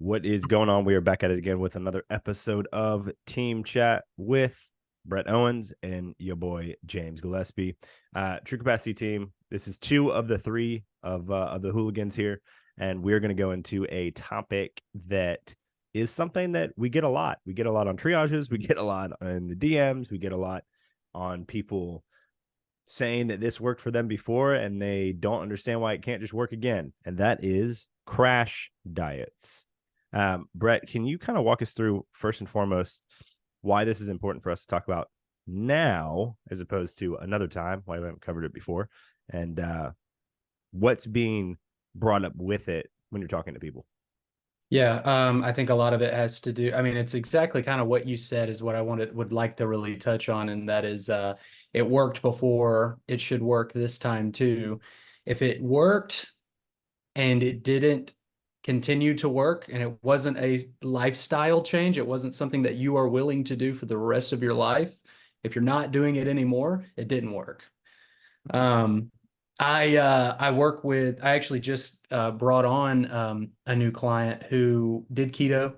What is going on? We are back at it again with another episode of Team Chat with Brett Owens and your boy James Gillespie. TruCapacity team. This is two of the three of the hooligans here, and we're going to go into a topic that is something that we get a lot. We get a lot on triages. We get a lot in the DMs. We get a lot on people saying that this worked for them before and they don't understand why it can't just work again. And that is crash diets. Brett, can you kind of walk us through, first and foremost, why this is important for us to talk about now as opposed to another time, why we haven't covered it before, and what's being brought up with it when you're talking to people? Yeah, I think a lot of it has to do. I mean, it's exactly kind of what you said is what I would like to really touch on, and that is it worked before, it should work this time too. If it worked and it didn't continue to work and it wasn't a lifestyle change, it wasn't something that you are willing to do for the rest of your life. If you're not doing it anymore, it didn't work. Um, I work with, I actually just brought on a new client who did keto.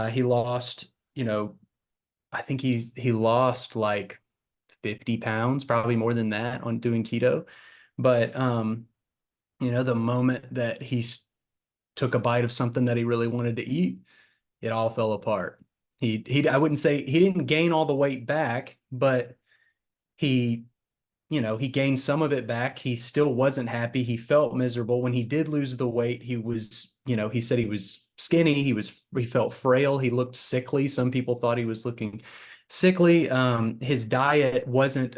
He lost, I think he lost like 50 pounds, probably more than that on doing keto. But the moment that took a bite of something that he really wanted to eat, it all fell apart. I wouldn't say he didn't gain all the weight back, but he he gained some of it back. He still wasn't happy. He felt miserable. When he did lose the weight, he was, he said he was skinny. He felt frail. He looked sickly. Some people thought he was looking sickly. His diet wasn't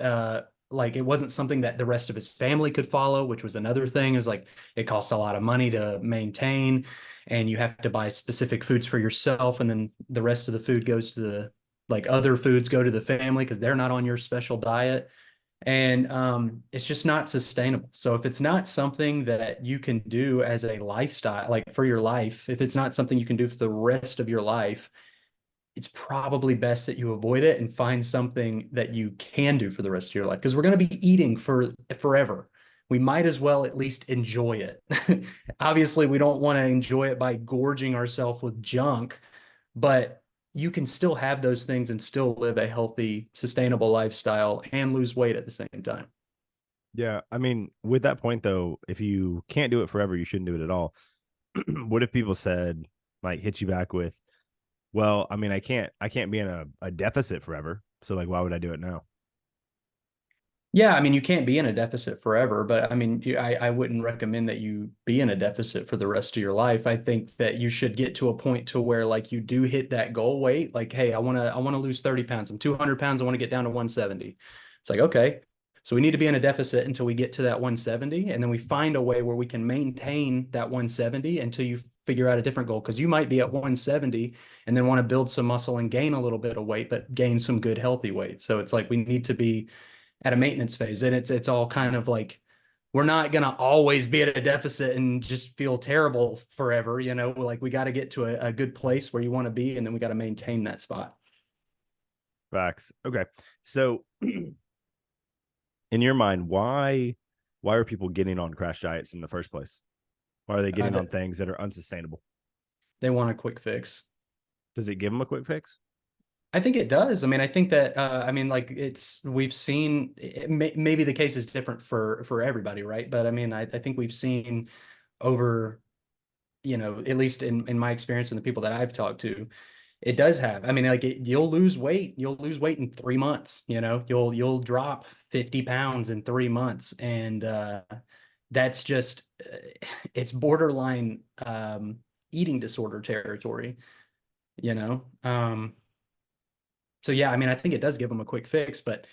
like it wasn't something that the rest of his family could follow, which was another thing. It was like it costs a lot of money to maintain, and you have to buy specific foods for yourself, and then the rest of the food goes to other foods go to the family because they're not on your special diet. And it's just not sustainable. So if it's not something that you can do as a lifestyle, like for your life, if it's not something you can do for the rest of your life, it's probably best that you avoid it and find something that you can do for the rest of your life. Because we're going to be eating for forever. We might as well at least enjoy it. Obviously, we don't want to enjoy it by gorging ourselves with junk, but you can still have those things and still live a healthy, sustainable lifestyle and lose weight at the same time. Yeah, I mean, with that point though, if you can't do it forever, you shouldn't do it at all. What if people said, like, hit you back with, well, I mean, I can't be in a deficit forever. So like, why would I do it now? Yeah, I mean, you can't be in a deficit forever, but I mean, I wouldn't recommend that you be in a deficit for the rest of your life. I think that you should get to a point to where like you do hit that goal weight. Like, hey, I want to lose 30 pounds. I'm 200 pounds. I want to get down to 170. It's like, okay, so we need to be in a deficit until we get to that 170. And then we find a way where we can maintain that 170 until you figure out a different goal. Because you might be at 170 and then want to build some muscle and gain a little bit of weight, but gain some good healthy weight. So it's like we need to be at a maintenance phase. And it's all kind of like we're not going to always be at a deficit and just feel terrible forever. Like we got to get to a good place where you want to be, and then we got to maintain that spot. Facts. Okay. So in your mind, why are people getting on crash diets in the first place? Why are they getting on things that are unsustainable? They want a quick fix. Does it give them a quick fix? I think it does. I mean, I think that I mean, like we've seen maybe the case is different for everybody, right? But I mean, I think we've seen over, at least in my experience and the people that I've talked to, it does have. I mean, like you'll lose weight. You'll lose weight in 3 months. You'll drop 50 pounds in 3 months, and that's just it's borderline eating disorder territory. You know. So yeah, I mean, I think it does give them a quick fix, but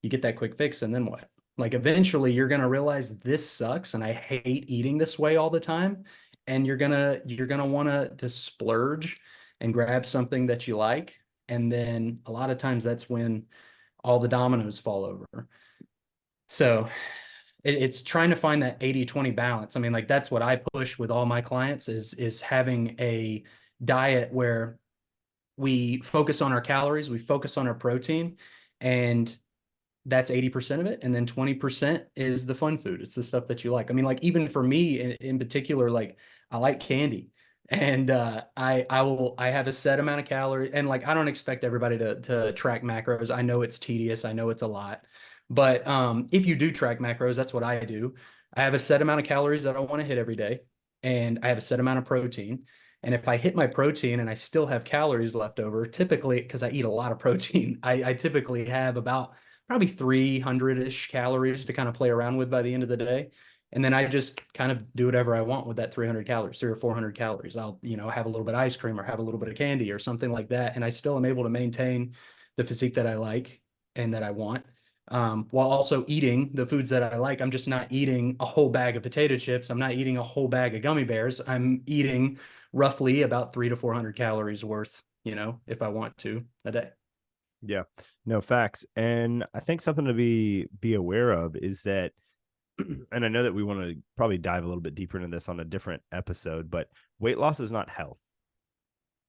you get that quick fix, and then what? Like eventually, you're gonna realize this sucks, and I hate eating this way all the time, and you're gonna want to splurge and grab something that you like, and then a lot of times that's when all the dominoes fall over. So it's trying to find that 80-20 balance. I mean, like that's what I push with all my clients is having a diet where we focus on our calories, we focus on our protein, and that's 80% of it. And then 20% is the fun food. It's the stuff that you like. I mean, like even for me in particular, like I like candy. And I have a set amount of calories, and like I don't expect everybody to track macros. I know it's tedious, I know it's a lot. But if you do track macros, that's what I do. I have a set amount of calories that I want to hit every day, and I have a set amount of protein. And if I hit my protein and I still have calories left over, typically because I eat a lot of protein, I typically have about probably 300-ish calories to kind of play around with by the end of the day. And then I just kind of do whatever I want with that 300 calories, 3 or 400 calories. I'll, have a little bit of ice cream or have a little bit of candy or something like that. And I still am able to maintain the physique that I like and that I want, while also eating the foods that I like. I'm just not eating a whole bag of potato chips. I'm not eating a whole bag of gummy bears. I'm eating roughly about 300 to 400 calories worth, if I want to a day. Yeah, no facts. And I think something to be aware of is that, and I know that we want to probably dive a little bit deeper into this on a different episode, but weight loss is not health.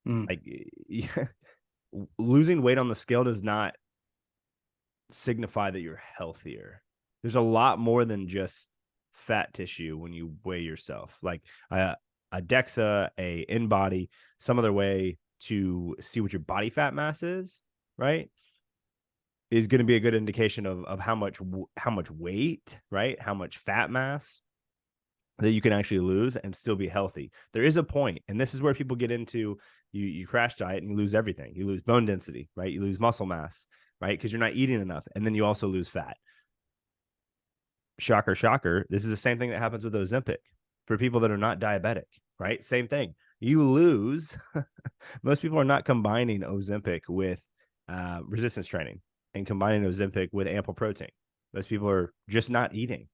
Mm, Like yeah, losing weight on the scale does not signify that you're healthier. There's a lot more than just fat tissue when you weigh yourself. Like a DEXA, a InBody, some other way to see what your body fat mass is, right? Is going to be a good indication of how much weight, right? How much fat mass that you can actually lose and still be healthy. There is a point, and this is where people get into you crash diet and you lose everything. You lose bone density, right? You lose muscle mass, right? Because you're not eating enough, and then you also lose fat. Shocker, shocker. This is the same thing that happens with Ozempic for people that are not diabetic, right? Same thing. You lose. Most people are not combining Ozempic with resistance training and combining Ozempic with ample protein. Most people are just not eating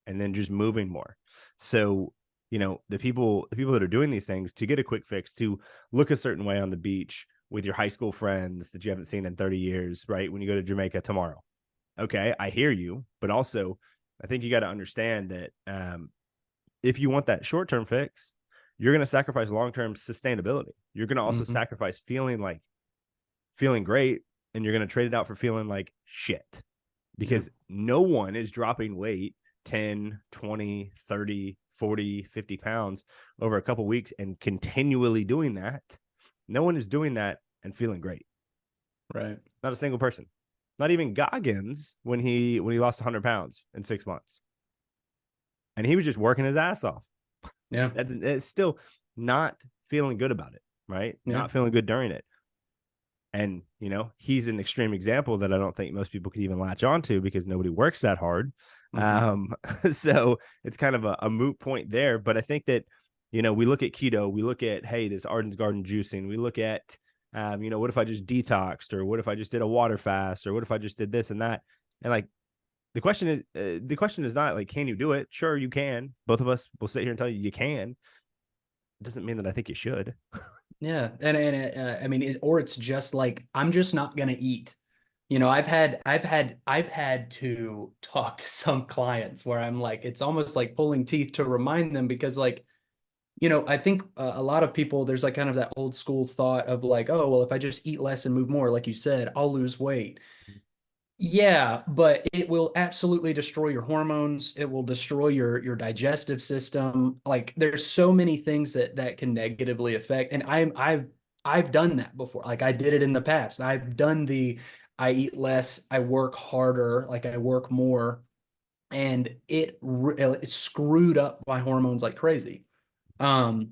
and then just moving more. So, the people that are doing these things to get a quick fix, to look a certain way on the beach with your high school friends that you haven't seen in 30 years, right? When you go to Jamaica tomorrow. Okay, I hear you, but also I think you got to understand that if you want that short term fix, you're going to sacrifice long term sustainability. You're going to also mhm. sacrifice feeling great, and you're going to trade it out for feeling like shit, Yeah. because no one is dropping weight 10, 20, 30, 40, 50 pounds over a couple weeks and continually doing that. No one is doing that and feeling great. Right. Not a single person. Not even Goggins when he lost 100 pounds in 6 months, and he was just working his ass off. Yeah. It's still not feeling good about it, right? Yeah. Not feeling good during it. And, he's an extreme example that I don't think most people could even latch onto because nobody works that hard. Hmm. So it's kind of a moot point there. But I think that, we look at keto, we look at, hey, this Arden's Garden juicing, we look at, what if I just detoxed, or what if I just did a water fast, or what if I just did this and that? And like, the question is not like, can you do it? Sure, you can. Both of us will sit here and tell you can. It doesn't mean that I think you should. Yeah. And I mean, or it's just like, I'm just not going to eat. I've had to talk to some clients where I'm like, it's almost like pulling teeth to remind them because like, I think a lot of people, there's like kind of that old school thought of like, oh, well, if I just eat less and move more, like you said, I'll lose weight. Yeah, but it will absolutely destroy your hormones. It will destroy your digestive system. Like there's so many things that can negatively affect. And I've done that before. Like I did it in the past. I've done I eat less, I work harder, like I work more, and it screwed up my hormones like crazy. Um,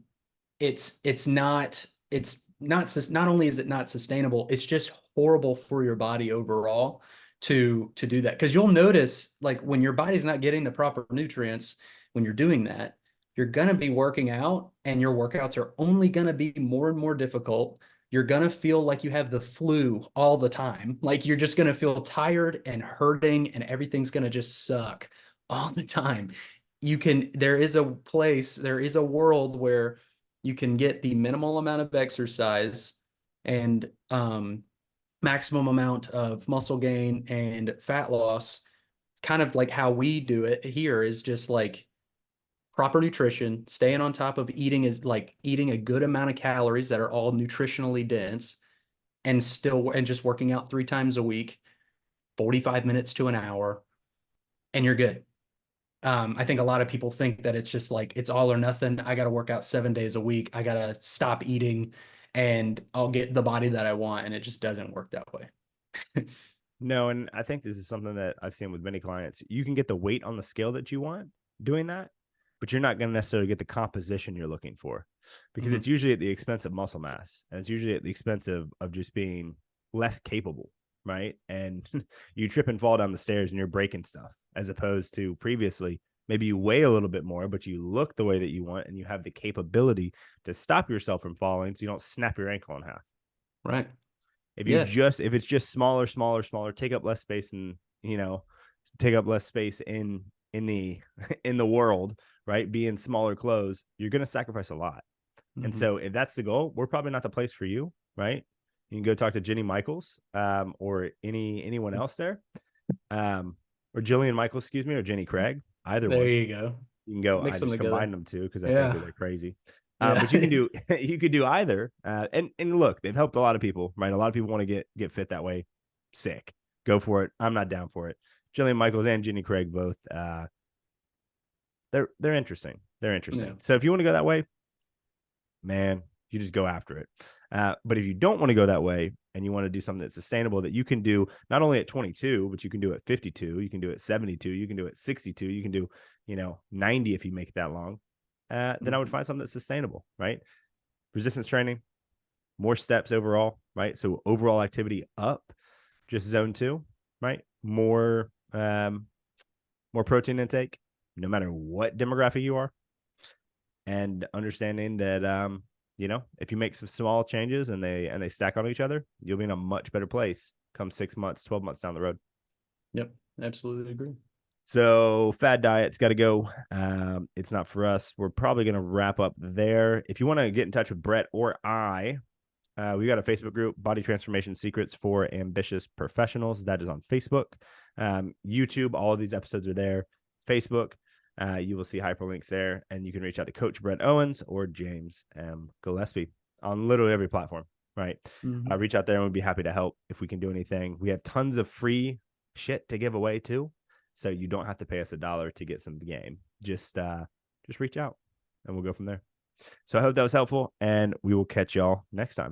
not only is it not sustainable, it's just horrible for your body overall to do that, because you'll notice like when your body's not getting the proper nutrients when you're doing that, you're going to be working out and your workouts are only going to be more and more difficult. You're going to feel like you have the flu all the time, like you're just going to feel tired and hurting and everything's going to just suck all the time. There is a world where you can get the minimal amount of exercise and maximum amount of muscle gain and fat loss. Kind of like how we do it here is just like proper nutrition, staying on top of eating a good amount of calories that are all nutritionally dense, and just working out 3 times a week, 45 minutes to an hour, and you're good. I think a lot of people think that it's just like it's all or nothing. I got to work out 7 days a week. I got to stop eating and I'll get the body that I want. And it just doesn't work that way. No, and I think this is something that I've seen with many clients. You can get the weight on the scale that you want doing that, but you're not going to necessarily get the composition you're looking for because Mhm. it's usually at the expense of muscle mass and it's usually at the expense of just being less capable, right? And you trip and fall down the stairs and you're breaking stuff as opposed to previously maybe you weigh a little bit more, but you look the way that you want and you have the capability to stop yourself from falling so you don't snap your ankle in half. Right. If Yeah. if it's just smaller, take up less space and take up less space in the in the world, right? Be in smaller clothes, you're gonna sacrifice a lot. And Mhm. so if that's the goal, we're probably not the place for you, right? You can go talk to Jenny Michaels, or anyone else there, or Jillian Michaels, excuse me, or Jenny Craig, either There one. you go. You can go. I Mix them just together. combined them two because I think that Yeah. they're crazy. Yeah. But you can do you could do either. And look, they've helped a lot of people, right? A lot of people want to get fit that way. Sick, go for it. I'm not down for it. Jillian Michaels and Jenny Craig both. They're interesting. They're Yeah. interesting. So if you want to go that way, man, you just go after it. But if you don't want to go that way and you want to do something that's sustainable that you can do not only at 22, but you can do at 52, you can do at 72, you can do at 62, you can do, 90 if you make it that long, then I would Mhm. find something that's sustainable, right? Resistance training, more steps overall, right? So overall activity up, just zone two, right? More protein intake, no matter what demographic you are, and understanding that if you make some small changes and they stack on each other, you'll be in a much better place come 6 months, 12 months down the road. Yep. Absolutely agree. So fad diet's got to go. It's not for us. We're probably going to wrap up there. If you want to get in touch with Brett or we got a Facebook group, Body Transformation Secrets for Ambitious Professionals. That is on Facebook. YouTube, all of these episodes are there. Facebook, you will see hyperlinks there, and you can reach out to Coach Brett Owens or James Gillespie on literally every platform, right? Mhm. Reach out there, and we'd be happy to help if we can do anything. We have tons of free shit to give away too, so you don't have to pay us $1 to get some game. Just reach out, and we'll go from there. So I hope that was helpful, and we will catch y'all next time.